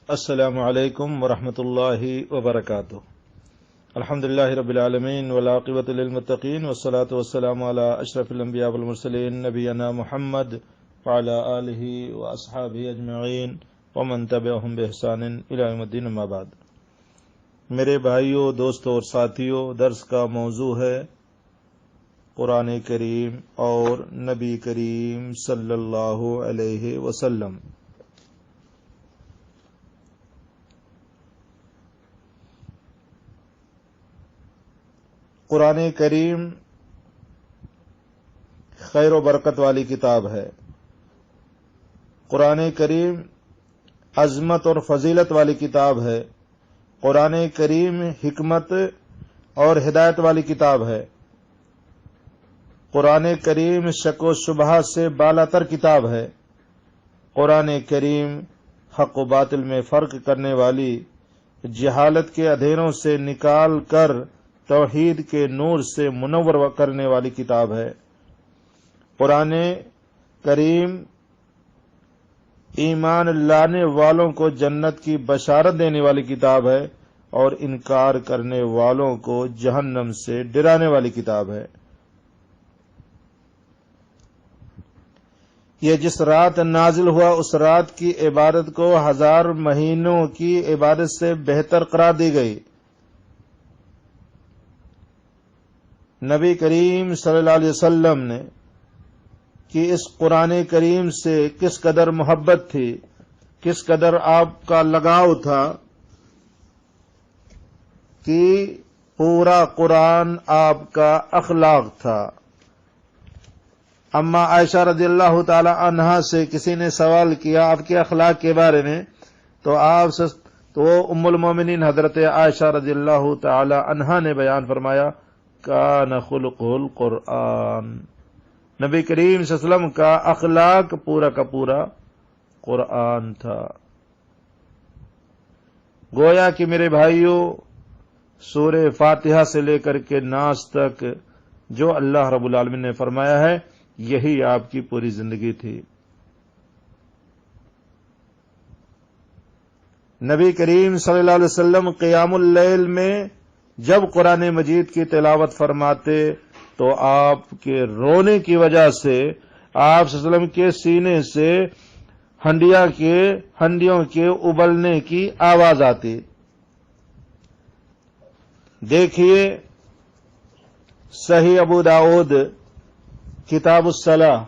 السلام علیکم ورحمۃ اللہ وبرکاتہ۔ الحمدللہ رب العالمین والعاقبۃ للمتقین والصلاة والسلام علی اشرف الانبیاء والمرسلین نبینا محمد وعلی آلہ واصحابہ اجمعین ومن تبعہم بإحسان الی یوم الدین، اما بعد۔ میرے بھائیوں، دوستوں اور ساتھیوں، درس کا موضوع ہے قرآن کریم اور نبی کریم صلی اللہ علیہ وسلم۔ قرآن کریم خیر و برکت والی کتاب ہے۔ قرآن کریم عظمت اور فضیلت والی کتاب ہے۔ قرآن کریم حکمت اور ہدایت والی کتاب ہے۔ قرآن کریم شک و شبہات سے بالا تر کتاب ہے۔ قرآن کریم حق و باطل میں فرق کرنے والی، جہالت کے اندھیروں سے نکال کر توحید کے نور سے منور کرنے والی کتاب ہے۔ قرآن کریم ایمان لانے والوں کو جنت کی بشارت دینے والی کتاب ہے اور انکار کرنے والوں کو جہنم سے ڈرانے والی کتاب ہے۔ یہ جس رات نازل ہوا اس رات کی عبادت کو 1000 مہینوں کی عبادت سے بہتر قرار دی گئی۔ نبی کریم صلی اللہ علیہ وسلم نے کہ اس قرآن کریم سے کس قدر محبت تھی، کس قدر آپ کا لگاؤ تھا کہ پورا قرآن آپ کا اخلاق تھا۔ اما عائشہ رضی اللہ تعالی عنہا سے کسی نے سوال کیا آپ کے اخلاق کے بارے میں، تو ام المومنین حضرت عائشہ رضی اللہ تعالی عنہا نے بیان فرمایا کان خلقہ القرآن، نبی کریم صلی اللہ علیہ وسلم کا اخلاق پورا کا پورا قرآن تھا۔ گویا کہ میرے بھائیوں، سورہ فاتحہ سے لے کر کے ناس تک جو اللہ رب العالمین نے فرمایا ہے یہی آپ کی پوری زندگی تھی۔ نبی کریم صلی اللہ علیہ وسلم قیام اللیل میں جب قرآن مجید کی تلاوت فرماتے تو آپ کے رونے کی وجہ سے آپ صلی اللہ علیہ وسلم کے سینے سے ہنڈیوں کے ابلنے کی آواز آتی۔ دیکھیے صحیح ابو داؤد کتاب الصلاۃ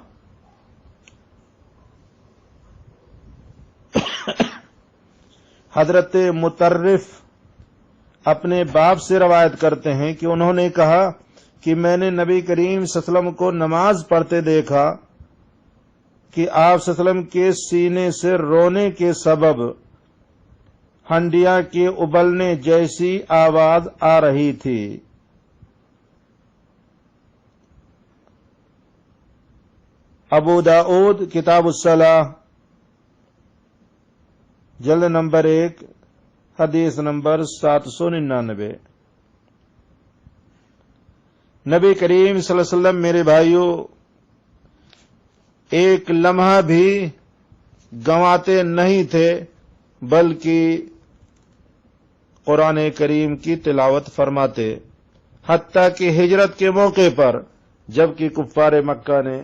حضرت مطرف اپنے باپ سے روایت کرتے ہیں کہ انہوں نے کہا کہ میں نے نبی کریم صلی اللہ علیہ وسلم کو نماز پڑھتے دیکھا کہ آپ صلی اللہ علیہ وسلم کے سینے سے رونے کے سبب ہنڈیاں کے ابلنے جیسی آواز آ رہی تھی۔ ابو داؤد کتاب الصلاۃ جلد نمبر 1 حدیث نمبر 799۔ نبی کریم صلی اللہ علیہ وسلم میرے بھائیوں ایک لمحہ بھی گنواتے نہیں تھے بلکہ قرآن کریم کی تلاوت فرماتے، حتیٰ کہ ہجرت کے موقع پر جبکہ کفار مکہ نے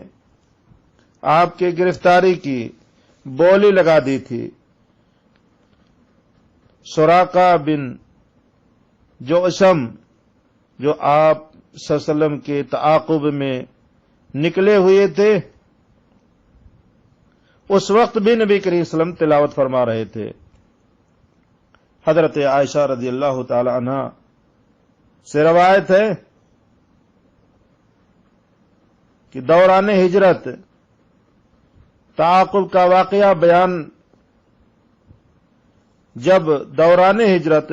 آپ کے گرفتاری کی بولی لگا دی تھی، سراقہ بن جوشم جو آپ صلی اللہ علیہ وسلم کے تعاقب میں نکلے ہوئے تھے، اس وقت بھی نبی کریم صلی اللہ علیہ وسلم تلاوت فرما رہے تھے۔ حضرت عائشہ رضی اللہ تعالی عنہا سے روایت ہے کہ دوران ہجرت تعاقب کا واقعہ بیان، جب دوران ہجرت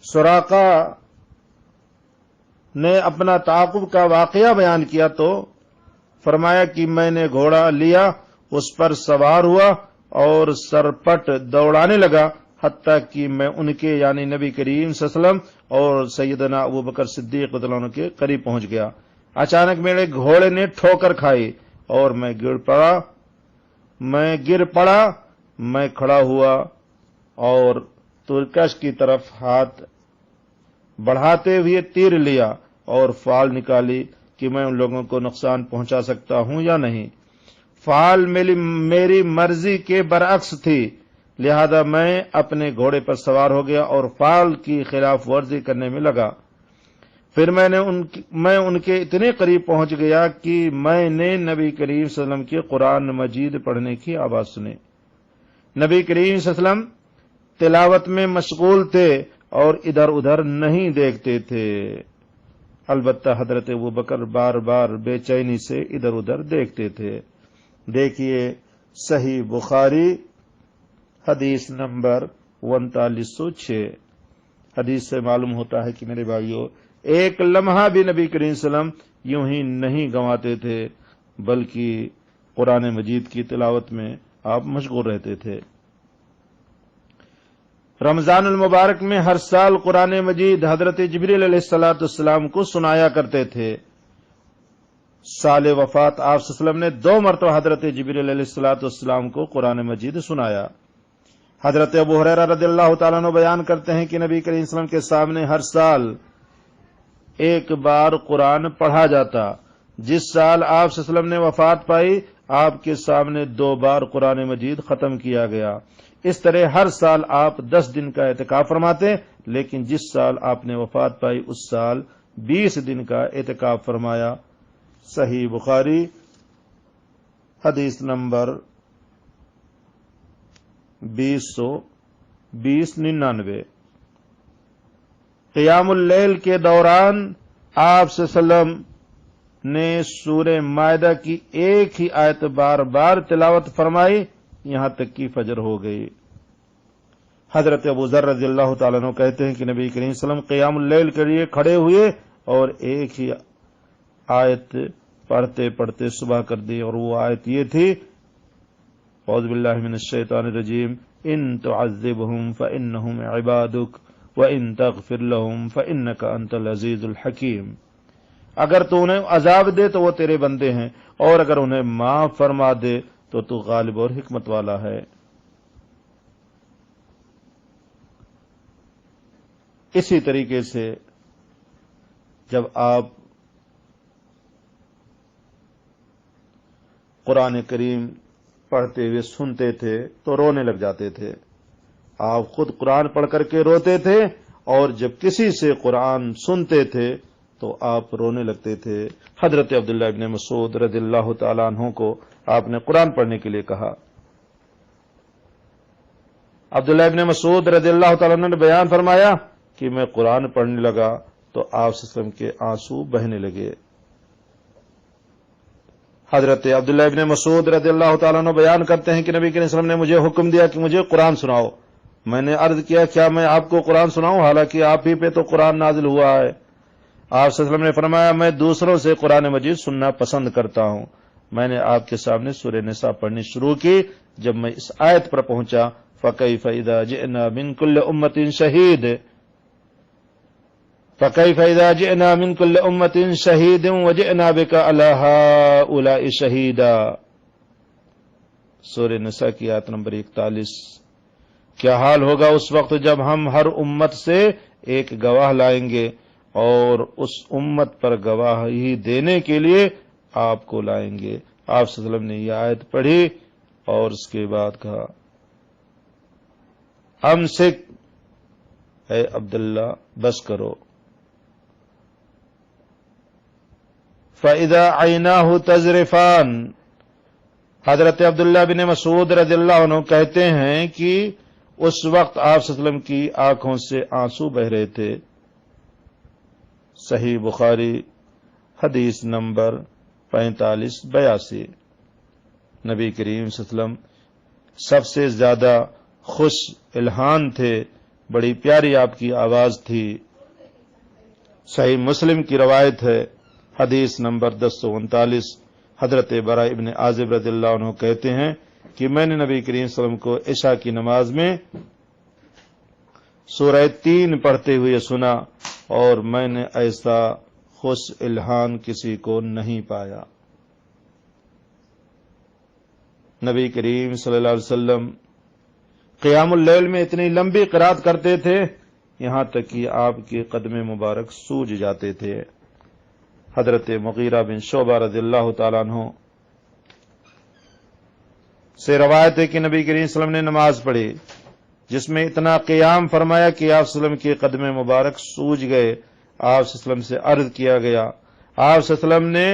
سراقہ نے اپنا تعاقب کا واقعہ بیان کیا تو فرمایا کہ میں نے گھوڑا لیا، اس پر سوار ہوا اور سرپٹ دوڑانے لگا، حتیٰ کہ میں ان کے یعنی نبی کریم صلی اللہ علیہ وسلم اور سیدنا ابوبکر صدیق رضی اللہ عنہ کے قریب پہنچ گیا۔ اچانک میرے گھوڑے نے ٹھوکر کھائی اور میں گر پڑا، میں کھڑا ہوا اور ترکش کی طرف ہاتھ بڑھاتے ہوئے تیر لیا اور فال نکالی کہ میں ان لوگوں کو نقصان پہنچا سکتا ہوں یا نہیں۔ فال میری مرضی کے برعکس تھی، لہذا میں اپنے گھوڑے پر سوار ہو گیا اور فال کی خلاف ورزی کرنے میں لگا۔ پھر میں ان کے اتنے قریب پہنچ گیا کہ میں نے نبی کریم صلی اللہ علیہ وسلم کی قرآن مجید پڑھنے کی آواز سنی۔ نبی کریم صلی اللہ علیہ وسلم تلاوت میں مشغول تھے اور ادھر ادھر نہیں دیکھتے تھے، البتہ حضرت ابوبکر بار بار بے چینی سے ادھر ادھر دیکھتے تھے۔ دیکھیے صحیح بخاری حدیث نمبر 3906۔ حدیث سے معلوم ہوتا ہے کہ میرے بھائیو، ایک لمحہ بھی نبی کریم صلی اللہ علیہ وسلم یوں ہی نہیں گنواتے تھے، بلکہ قرآن مجید کی تلاوت میں آپ مشغول رہتے تھے۔ رمضان المبارک میں ہر سال قرآن مجید حضرت جبریل علیہ السلام کو سنایا کرتے تھے۔ سال وفات آپ صلی اللہ علیہ وسلم نے 2 مرتبہ حضرت جبریل علیہ السلام کو قرآن مجید سنایا۔ حضرت ابو ہریرہ رضی اللہ تعالیٰ عنہ بیان کرتے ہیں کہ نبی کریم صلی اللہ علیہ وسلم کے سامنے ہر سال ایک بار قرآن پڑھا جاتا۔ جس سال آپ صلی اللہ علیہ وسلم نے وفات پائی، آپ کے سامنے 2 بار قرآن مجید ختم کیا گیا۔ اس طرح ہر سال آپ 10 دن کا اعتکاف فرماتے، لیکن جس سال آپ نے وفات پائی اس سال 20 دن کا اعتکاف فرمایا۔ صحیح بخاری حدیث نمبر 2099۔ قیام اللیل کے دوران آپ صلی اللہ علیہ وسلم نے سورہ مائدہ کی ایک ہی آیت بار بار تلاوت فرمائی، یہاں تک کہ فجر ہو گئی۔ حضرت ابو ذر رضی اللہ تعالیٰ عنہ کہتے ہیں کہ نبی کریم صلی اللہ علیہ وسلم قیام اللیل کے لیے کھڑے ہوئے اور ایک ہی آیت پڑھتے پڑھتے صبح کر دی، اور وہ آیت یہ تھی: اعوذ باللہ من الشیطان الرجیم، ان تعذبہم فانہم عبادک وان تغفر لہم فانک انت العزیز الحکیم۔ اگر تو انہیں عذاب دے تو وہ تیرے بندے ہیں، اور اگر انہیں معاف فرما دے تو تو غالب اور حکمت والا ہے۔ اسی طریقے سے جب آپ قرآن کریم پڑھتے ہوئے سنتے تھے تو رونے لگ جاتے تھے۔ آپ خود قرآن پڑھ کر کے روتے تھے، اور جب کسی سے قرآن سنتے تھے تو آپ رونے لگتے تھے۔ حضرت عبداللہ ابن مسعود رضی اللہ تعالیٰ عنہ کو آپ نے قرآن پڑھنے کے لیے کہا۔ عبداللہ ابن مسعود رضی اللہ تعالیٰ عنہ نے بیان فرمایا کہ میں قرآن پڑھنے لگا تو آپ صلی اللہ علیہ وسلم کے آنسو بہنے لگے۔ حضرت عبداللہ ابن مسعود رضی اللہ تعالیٰ عنہ بیان کرتے ہیں کہ نبی کریم صلی اللہ علیہ وسلم نے مجھے حکم دیا کہ مجھے قرآن سناؤ۔ میں نے عرض کیا کیا میں آپ کو قرآن سناؤں، حالانکہ آپ ہی پہ تو قرآن نازل ہوا ہے؟ آپ صلی اللہ علیہ وسلم نے فرمایا میں دوسروں سے قرآن مجید سننا پسند کرتا ہوں۔ میں نے آپ کے سامنے سورہ نساء پڑھنی شروع کی۔ جب میں اس آیت پر پہنچا فَكَيْفَ إِذَا جِئْنَا مِن كُلِّ أُمَّةٍ شَهِيدٍ فَكَيْفَ إِذَا جِئْنَا مِن كُلِّ أُمَّةٍ شَهِيدٍ وَجِئْنَا بِكَ عَلَى هَؤُلَاءِ شَهِيدًا۔ سورہ نساء کی آیت نمبر 41۔ کیا حال ہوگا اس وقت جب ہم ہر امت سے ایک گواہ لائیں گے، اور اس امت پر گواہی دینے کے لیے آپ کو لائیں گے۔ آپ صلی اللہ علیہ وسلم نے یہ آیت پڑھی اور اس کے بعد کہا امسک، اے عبداللہ بس کرو۔ فَإِذَا عَيْنَاهُ تَذْرِفَانِ۔ حضرت عبداللہ بن مسعود رضی اللہ عنہ کہتے ہیں کہ اس وقت آپ صلی اللہ علیہ وسلم کی آنکھوں سے آنسو بہ رہے تھے۔ صحیح بخاری حدیث نمبر 4582۔ نبی کریم صلی اللہ علیہ وسلم سب سے زیادہ خوش الحان تھے، بڑی پیاری آپ کی آواز تھی۔ صحیح مسلم کی روایت ہے، حدیث نمبر 1039۔ حضرت براء ابن عازب رضی اللہ عنہ کہتے ہیں کہ میں نے نبی کریم صلی اللہ علیہ وسلم کو عشاء کی نماز میں سورہ 3 پڑھتے ہوئے سنا، اور میں نے ایسا خوش الحان کسی کو نہیں پایا۔ نبی کریم صلی اللہ علیہ وسلم قیام اللیل میں اتنی لمبی قرات کرتے تھے یہاں تک کہ آپ کے قدم مبارک سوج جاتے تھے۔ حضرت مغیرہ بن شعبہ رضی اللہ تعالیٰ عنہ سے روایت ہے کہ نبی کریم صلی اللہ علیہ وسلم نے نماز پڑھی جس میں اتنا قیام فرمایا کہ آپ صلی اللہ علیہ وسلم کے قدم مبارک سوج گئے۔ آپ صلی اللہ علیہ وسلم سے عرض کیا گیا، آپ صلی اللہ علیہ وسلم نے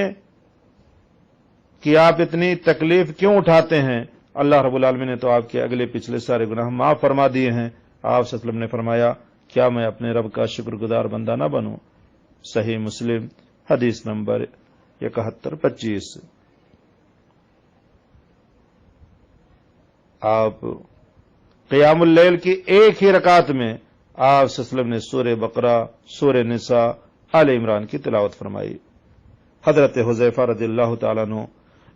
کہ آپ اتنی تکلیف کیوں اٹھاتے ہیں؟ اللہ رب العالمین نے تو آپ کے اگلے پچھلے سارے گناہ معاف فرما دیے ہیں۔ آپ صلی اللہ علیہ وسلم نے فرمایا، کیا میں اپنے رب کا شکر گزار بندہ نہ بنوں؟ صحیح مسلم حدیث نمبر 7125۔ آپ قیام اللیل کی ایک ہی رکعت میں آپ صلی اللہ علیہ وسلم نے سورہ بقرہ، سورہ نساء، آل عمران کی تلاوت فرمائی۔ حضرت حذیفہ رضی اللہ تعالیٰ عنہ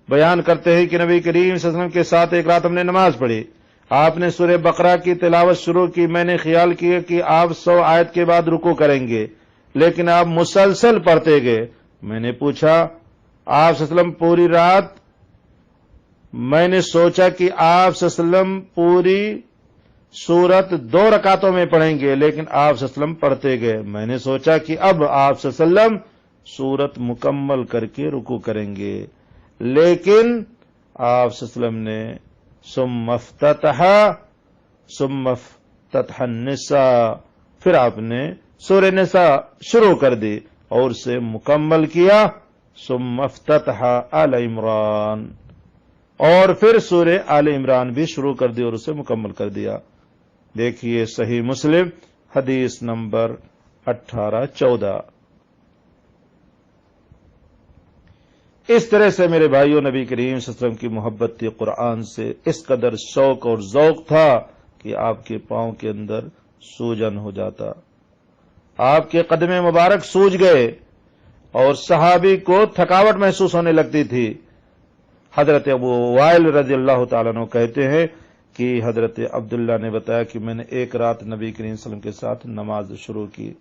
بیان کرتے ہیں کہ نبی کریم صلی اللہ علیہ وسلم کے ساتھ ایک رات ہم نے نماز پڑھی، آپ نے سورہ بقرہ کی تلاوت شروع کی، میں نے خیال کیا کہ آپ 100 آیت کے بعد رکوع کریں گے، لیکن آپ مسلسل پڑھتے گئے۔ میں نے پوچھا، آپ صلی اللہ علیہ وسلم پوری رات، میں نے سوچا کہ آپ صلی اللہ علیہ وسلم پوری سورت 2 رکعتوں میں پڑھیں گے، لیکن آپ صلی اللہ علیہ وسلم پڑھتے گئے۔ میں نے سوچا کہ اب آپ صلی اللہ علیہ وسلم سورت مکمل کر کے رکوع کریں گے، لیکن آپ صلی اللہ علیہ وسلم نے ثم افتتح النساء، پھر آپ نے سورہ نساء شروع کر دی اور اسے مکمل کیا، ثم افتتح آل عمران، اور پھر سورہ آل عمران بھی شروع کر دی اور اسے مکمل کر دیا۔ دیکھیے صحیح مسلم حدیث نمبر 1814۔ اس طرح سے میرے بھائیوں نبی کریم صلی اللہ علیہ وسلم کی محبت تھی قرآن سے، اس قدر شوق اور ذوق تھا کہ آپ کے پاؤں کے اندر سوجن ہو جاتا، آپ کے قدم مبارک سوج گئے اور صحابی کو تھکاوٹ محسوس ہونے لگتی تھی۔ حضرت ابو وائل رضی اللہ تعالیٰ عنہ کہتے ہیں کہ حضرت عبداللہ نے بتایا کہ میں نے ایک رات نبی کریم صلی اللہ علیہ وسلم کے ساتھ نماز شروع کی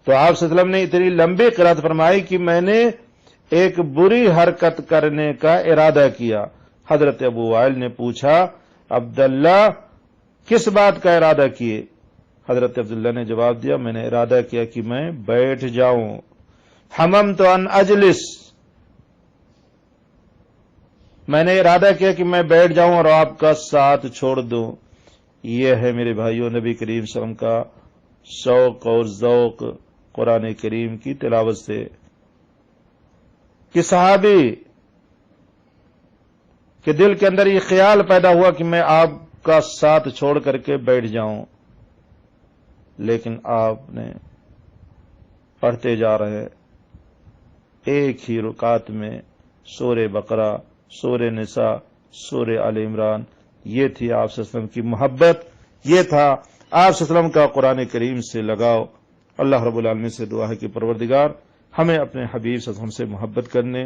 تو آپ صلی اللہ علیہ وسلم نے اتنی لمبی قرات فرمائی کہ میں نے ایک بری حرکت کرنے کا ارادہ کیا۔ حضرت ابو وائل نے پوچھا، عبداللہ کس بات کا ارادہ کیے؟ حضرت عبداللہ نے جواب دیا، میں نے ارادہ کیا کہ میں بیٹھ جاؤں، حممت ان اجلس، میں نے ارادہ کیا کہ میں بیٹھ جاؤں اور آپ کا ساتھ چھوڑ دوں۔ یہ ہے میرے بھائیوں نبی کریم صلی اللہ علیہ وسلم کا شوق اور ذوق قرآن کریم کی تلاوت سے، کہ صحابی کے دل کے اندر یہ خیال پیدا ہوا کہ میں آپ کا ساتھ چھوڑ کر کے بیٹھ جاؤں، لیکن آپ نے پڑھتے جا رہے ایک ہی رکعت میں سورہ بقرہ، سورہ نساء، سورہ آل عمران۔ یہ تھی آپ صلی اللہ علیہ وسلم کی محبت، یہ تھا آپ صلی اللہ علیہ وسلم کا قرآن کریم سے لگاؤ۔ اللہ رب العالمین سے دعا ہے کہ پروردگار ہمیں اپنے حبیب صلی اللہ علیہ وسلم سے محبت کرنے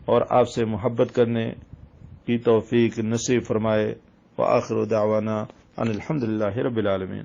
اور آپ سے محبت کرنے کی توفیق نصیب فرمائے۔ وآخر دعوانا ان الحمدللہ رب العالمین۔